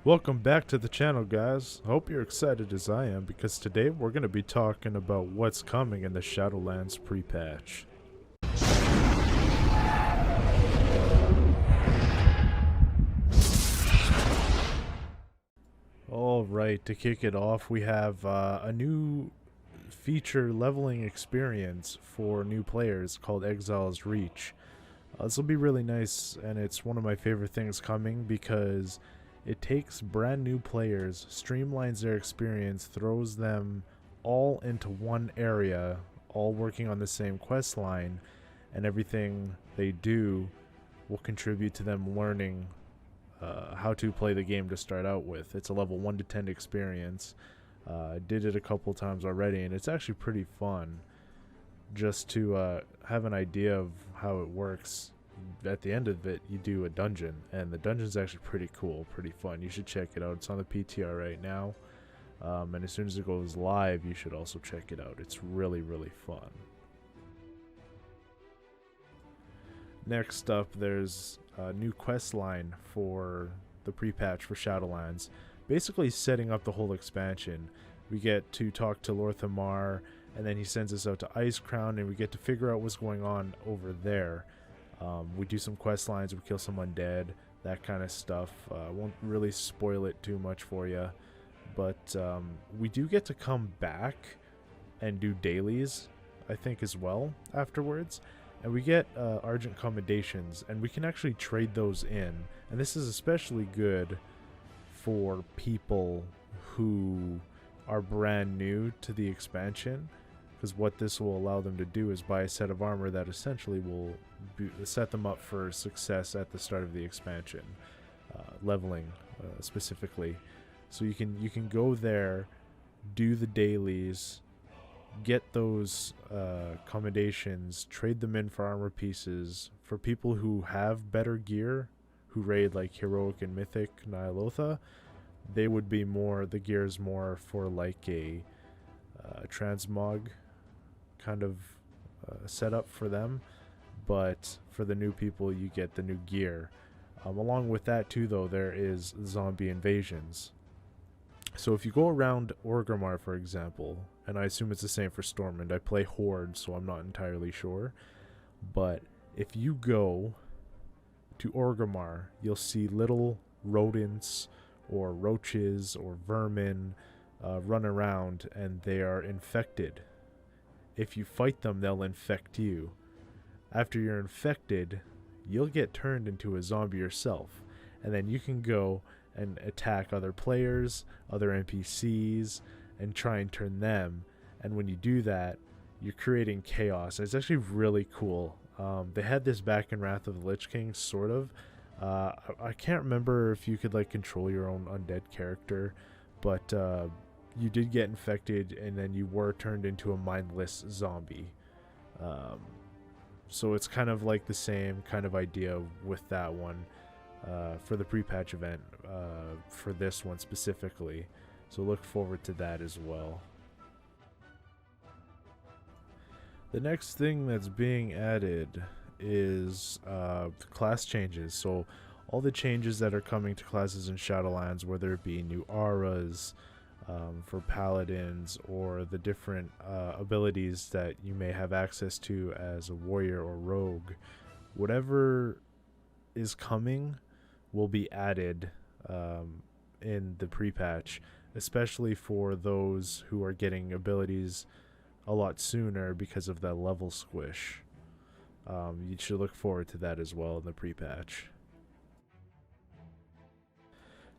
Welcome back to the channel, guys. Hope you're excited as I am, because today we're going to be talking about what's coming in the Shadowlands Prepatch. Alright, to kick it off, we have a new feature leveling experience for new players called EXILE'S Reach. This will be really nice, and it's one of my favorite things coming because it takes brand new players, streamlines their experience, throws them all into one area, all working on the same quest line, and everything they do will contribute to them learning how to play the game to start out with. It's a level 1 to 10 experience. I did it a couple times already, and it's actually pretty fun just to have an idea of how it works. At the end of it, you do a dungeon, and the dungeon's actually pretty cool, pretty fun. You should check it out. It's on the PTR right now, and as soon as it goes live, you should also check it out. It's really, really fun. Next up, there's a new quest line for the pre-patch for Shadowlands, basically setting up the whole expansion. We get to talk to Lord Thamar, and then he sends us out to Icecrown, and we get to figure out what's going on over there. We do some quest lines, we kill some undead, that kind of stuff. Won't really spoil it too much for you, but we do get to come back and do dailies, I think, as well afterwards. And we get Argent Commendations, and we can actually trade those in. And this is especially good for people who are brand new to the expansion, because what this will allow them to do is buy a set of armor that essentially will set them up for success at the start of the expansion, leveling specifically. So you can go there, do the dailies, get those commendations, trade them in for armor pieces. For people who have better gear, who raid like Heroic and Mythic Ny'alotha, they would be more, the gear is more for like a transmog kind of setup for them. But for the new people, you get the new gear. Along with that too, though, there is zombie invasions. So if you go around Orgrimmar, for example, and I assume it's the same for Stormwind. I play Horde, so I'm not entirely sure. But if you go to Orgrimmar, you'll see little rodents or roaches or vermin run around, and they are infected. If you fight them, they'll infect you. After you're infected, you'll get turned into a zombie yourself, and then you can go and attack other players, other NPCs, and try and turn them. And when you do that, you're creating chaos. It's actually really cool. They had this back in Wrath of the Lich King, sort of. I can't remember if you could like control your own undead character, but you did get infected, and then you were turned into a mindless zombie. So it's kind of like the same kind of idea with that one. For the pre-patch event, for this one specifically. So look forward to that as well. The next thing that's being added is class changes. So all the changes that are coming to classes in Shadowlands, whether it be new auras for paladins, or the different abilities that you may have access to as a warrior or rogue, whatever is coming will be added in the pre-patch, especially for those who are getting abilities a lot sooner because of that level squish. You should look forward to that as well in the pre-patch.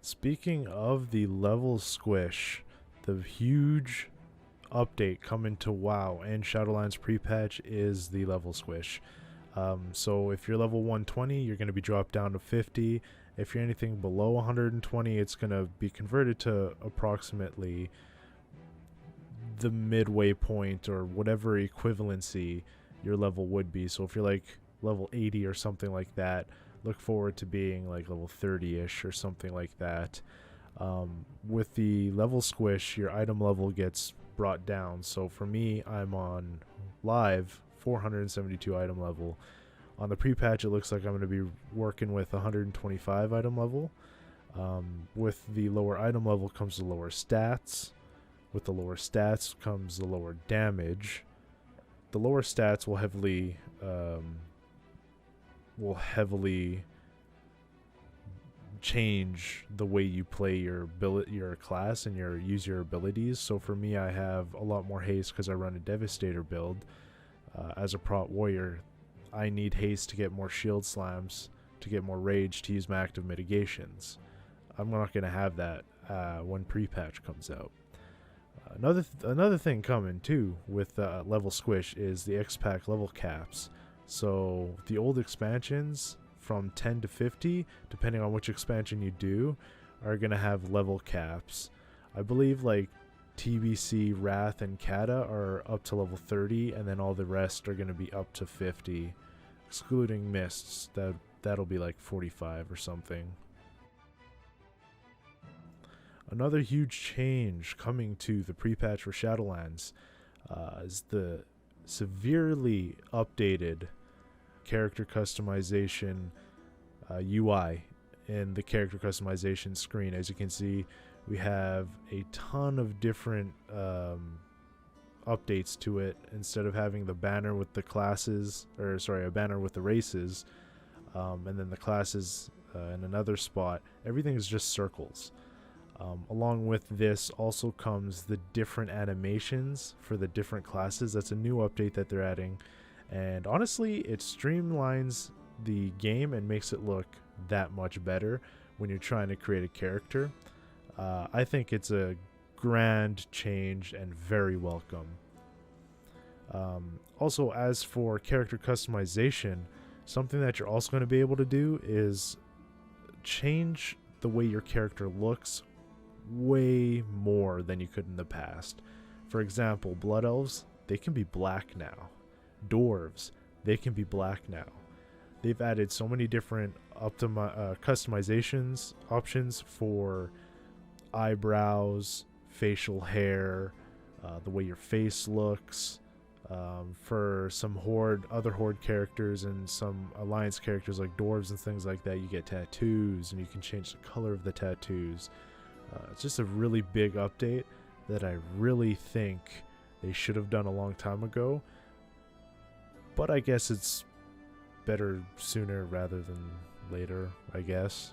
Speaking of the level squish, the huge update coming to WoW and Shadowlands pre-patch is the level squish. So if you're level 120, you're going to be dropped down to 50. If you're anything below 120, it's going to be converted to approximately the midway point, or whatever equivalency your level would be. So if you're like level 80 or something like that, look forward to being like level 30-ish or something like that. With the level squish, your item level gets brought down. So for me, I'm on live 472 item level. On the pre-patch, it looks like I'm going to be working with 125 item level. With the lower item level comes the lower stats. With the lower stats comes the lower damage. The lower stats will heavily change the way you play your class and use your abilities. So for me, I have a lot more haste because I run a Devastator build. As a prot warrior, I need haste to get more shield slams, to get more rage, to use my active mitigations. I'm not going to have that when pre-patch comes out. Another thing coming too with level squish is the X-Pack level caps. So the old expansions from 10 to 50, depending on which expansion you do, are going to have level caps. I believe like TBC, Wrath, and Kata are up to level 30, and then all the rest are going to be up to 50, excluding Mists. That'll be like 45 or something. Another huge change coming to the pre-patch for Shadowlands is the severely updated character customization UI in the character customization screen. As you can see, we have a ton of different updates to it. Instead of having the banner with the classes, or sorry, a banner with the races, and then the classes in another spot, everything is just circles. Along with this also comes the different animations for the different classes. That's a new update that they're adding, and honestly, it streamlines the game and makes it look that much better when you're trying to create a character. I think it's a grand change and very welcome. Also, as for character customization, something that you're also going to be able to do is change the way your character looks way more than you could in the past. For example, Blood Elves, they can be black now. Dwarves, they can be black now. They've added so many different customizations options for eyebrows, facial hair, the way your face looks. For some other horde characters and some alliance characters like dwarves and things like that, you get tattoos and you can change the color of the tattoos. It's just a really big update that I really think they should have done a long time ago, but I guess it's better sooner rather than later, I guess.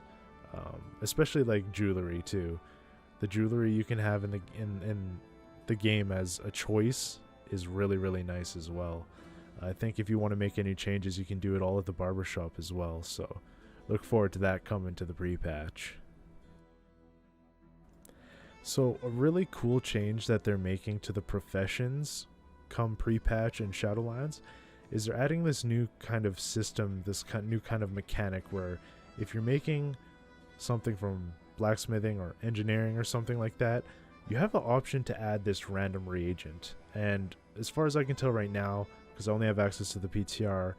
Especially like jewelry too. The jewelry you can have in the game as a choice is really, really nice as well. I think if you want to make any changes, you can do it all at the barbershop as well, so look forward to that coming to the pre-patch. So a really cool change that they're making to the professions come pre-patch in Shadowlands is they're adding this new kind of system, this new kind of mechanic where if you're making something from blacksmithing or engineering or something like that, you have the option to add this random reagent. And as far as I can tell right now, because I only have access to the PTR,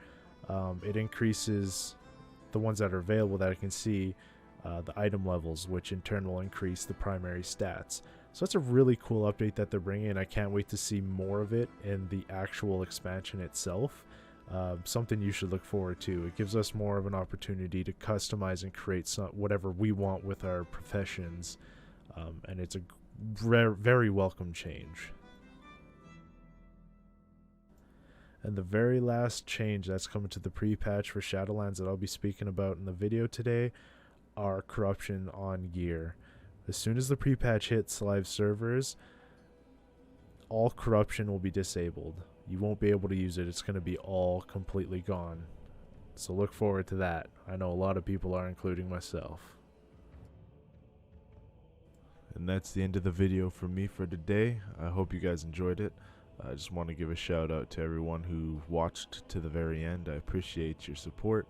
it increases the ones that are available that I can see, the item levels, which in turn will increase the primary stats. So that's a really cool update that they're bringing, and I can't wait to see more of it in the actual expansion itself. Something you should look forward to. It gives us more of an opportunity to customize and create whatever we want with our professions, and it's a very welcome change. And the very last change that's coming to the pre-patch for Shadowlands that I'll be speaking about in the video today are corruption on gear. As soon as the pre-patch hits live servers, all corruption will be disabled. You won't be able to use it. It's going to be all completely gone. So look forward to that. I know a lot of people are, including myself. And that's the end of the video for me for today. I hope you guys enjoyed it. I just want to give a shout out to everyone who watched to the very end. I appreciate your support.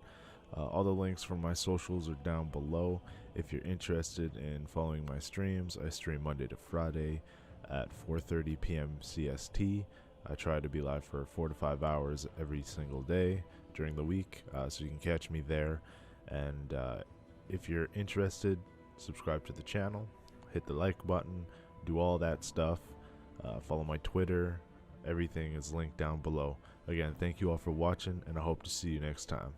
All the links for my socials are down below. If you're interested in following my streams, I stream Monday to Friday at 4:30 p.m. CST. I try to be live for 4 to 5 hours every single day during the week, so you can catch me there. And if you're interested, subscribe to the channel, hit the like button, do all that stuff. Follow my Twitter. Everything is linked down below. Again, thank you all for watching, and I hope to see you next time.